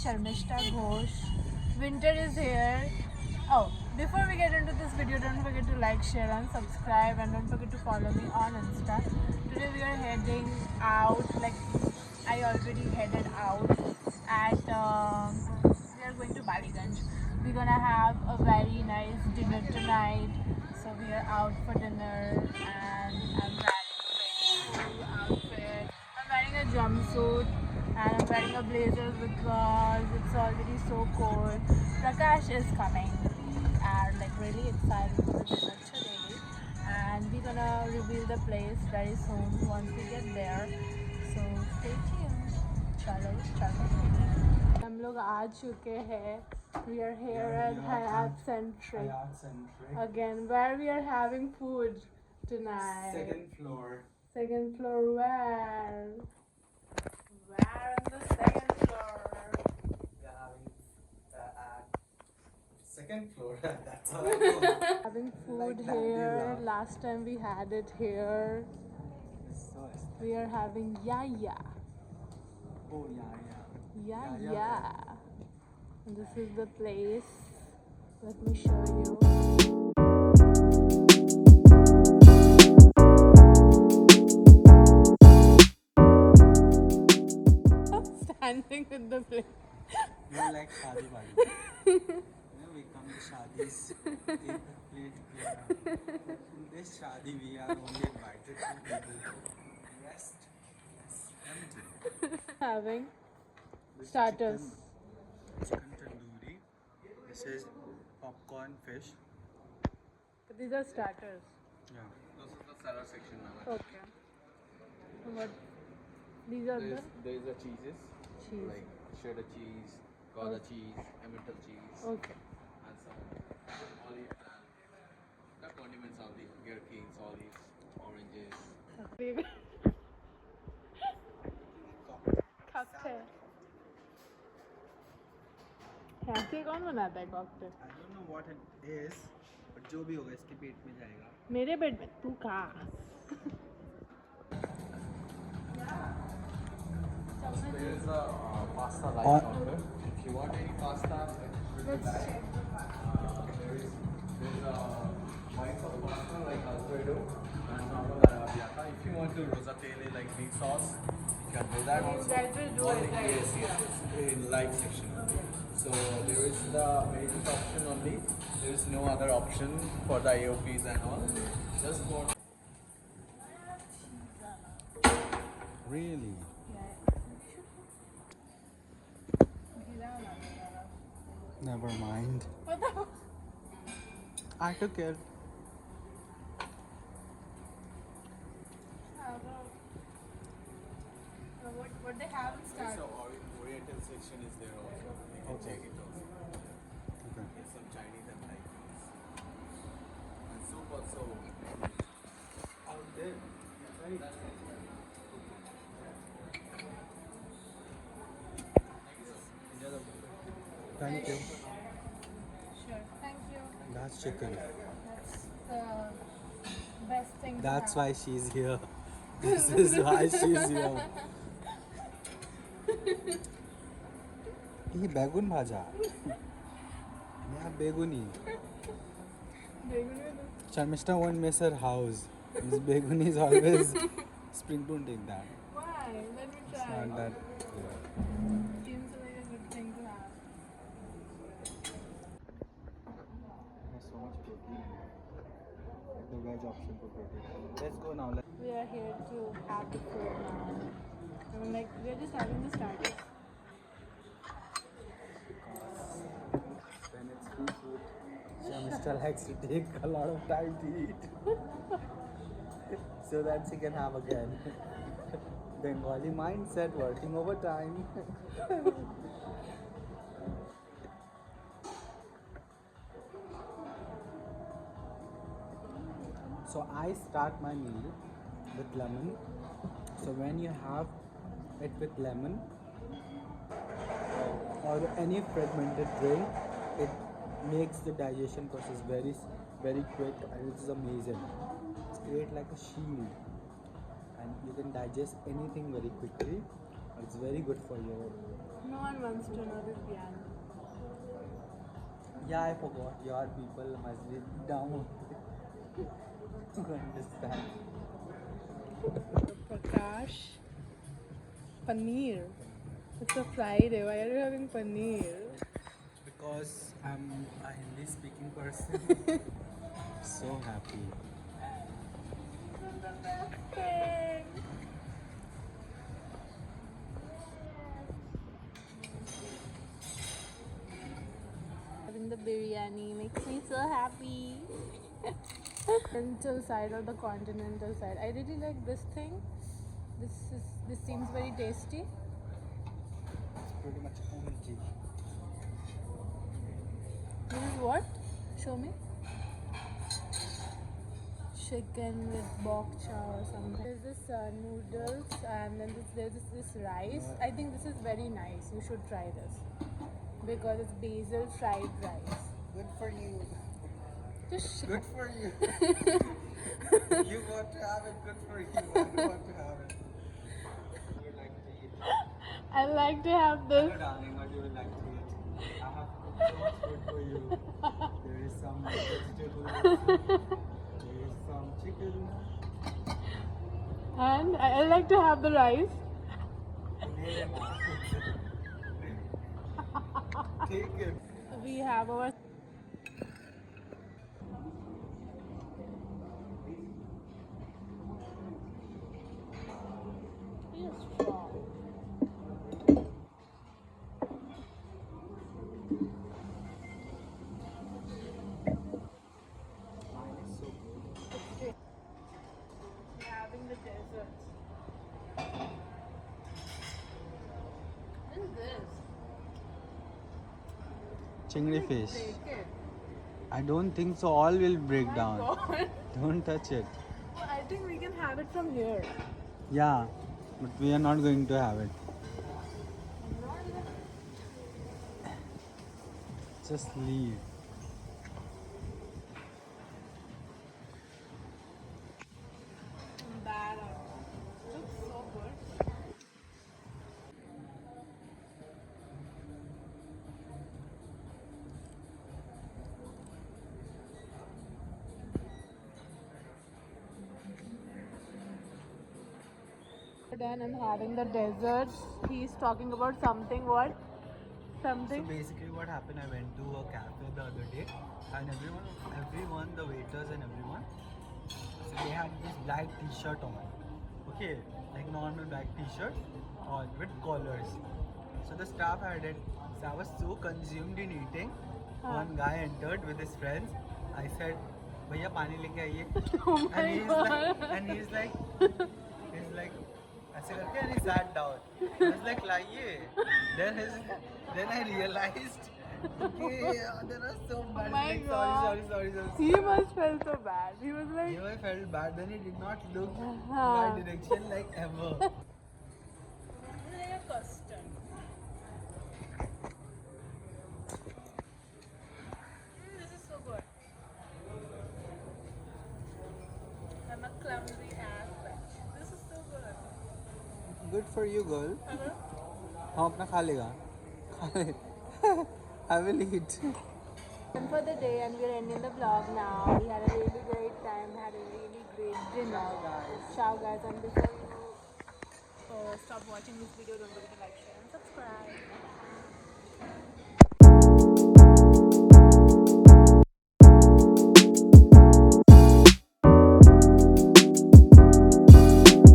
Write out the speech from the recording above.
Sharmishta Ghosh. Winter is here. Oh, before we get into this video, don't forget to like, share and subscribe, and don't forget to follow me on Insta. Today we are heading out, like I already headed out at, we are going to Baliganj. We're gonna have a very nice dinner tonight. So we are out for dinner and I'm wearing a very cool outfit. I'm wearing a jumpsuit and I'm wearing a blazer because it's already so cold. Prakash is coming. We are like really excited for the dinner today and we're gonna reveal the place very soon once we get there. So stay tuned. चलो चलो हम लोग आ चुके हैं. We are here at Hyatt Centric. Again, where we are having food tonight. Second floor. Second floor where? Where on the second floor? We are having at second floor. That's all I know. Having food Like that, here. yeah. Last time we had it here. So We are having yaya. oh yeah. Yaya. And this is the place. Let me show you. Standing with the place. You're like Shadi Bali. You know, we come to Shadis, take the plate clear. In this Shadi, we are only invited to people. Rest is empty. Having This starters. Chicken tandoori. This is popcorn fish. But these are starters. Yeah. This is the salad section now. Okay. What? These are the There is the cheeses cheese. like cheddar cheese, Gouda cheese, Emmental cheese, Okay. and some olive and the condiments of the gherkins, olives, oranges. Cocktail. ऐसे कौन बनाता है cocktail? I don't know what it is, but जो भी होगा इसके पेट में जाएगा. मेरे बेड में तू खा. There is a pasta light On- counter. If you want any pasta, Let's check. there is a white sauce pasta like Alfredo and normal arrabbiata. If you want to rosatelle like big sauce, you can do that also. guys will do it, right? Yes, yes, in light section. So there is the basic option only. There is no other option for the AOPs and all. Just for Really? Never mind. I took it. What they have in so starter? Oriental section is there also. You can check it also. Okay. It's some Chinese and Thai foods. And soup also. Out there. Right. Thank you. Sure. Thank you. That's chicken. That's the best thing. to That's have. why she's here. This is why she's here. ये बैगुन भाजा. Yeah, beguni. Sharmishta won't miss her house. This beguni is always. Spring, don't take that. Why? Let me It's try. not that. Seems like a good thing to have. There's so much protein. The veg option for protein. Let's go now. We are here to have the food now. I mean, like, we're just having the starters. When it's free food, Shamishta likes to take a lot of time to eat. So that she can have again. Bengali mindset working overtime. So I start my meal with lemon. So when you have it with lemon or any fermented drink, it makes the digestion process very quick and it's amazing. It's create like a shield and you can digest anything very quickly. It's very good for your No one wants to know this biryani. Yeah, I forgot. Your people must be down to understand. Prakash. Paneer. It's a Friday. Why are you having paneer? Because I'm a Hindi speaking person. So happy. Having the biryani makes me so happy. Continental side or the continental side. I really like this thing. This seems very tasty. It's pretty much OMG. This is what? Show me. Chicken with bok chow or something. There's this noodles and then there's this rice. I think this is very nice. You should try this because it's basil fried rice. Good for you. Just Good for you. You want to have it, good for you. I don't want to have it. You would like to eat. I like to have this. Hello, darling, what you would like to eat? I have cooked so much food for you. There is some vegetables. There is some chicken. And I like to have the rice. Take it. We have our strong. Mine is so good. We're having the desserts. What is this? Chingri fish. Break it. I don't think so. All will break My down. God. Don't touch it. I think we can have it from here. Yeah, but we are not going to have it. Just leave. Bad. Looks so good. Done and having the desserts. He's talking about something. What? So Something. basically what happened, I went to a cafe the other day and everyone, the waiters and everyone, so they had this black t-shirt on. Okay, like normal black t-shirt on with collars. So the staff had it. So I was so consumed in eating. One guy entered with his friends. I said, "Bhaiya pani leke aiye." Oh my And he's like, ऐसे करके, and he sat down. I was like, लाइए. Then I realized, okay, there are so bad. Oh my Like, God. sorry. He must feel so bad. He was like, He felt bad. Then he did not look Uh-huh. my direction like ever. layer custard. This is so good. I'm a clumsy ass. This is so good. Good for you, girl. Uh-huh. हम अपना खा लेगा. I will eat. And for the day, and we're ending the vlog now. We had a really great time, had a really great dinner. Ciao guys, and before you stop watching this video, don't forget to like, share.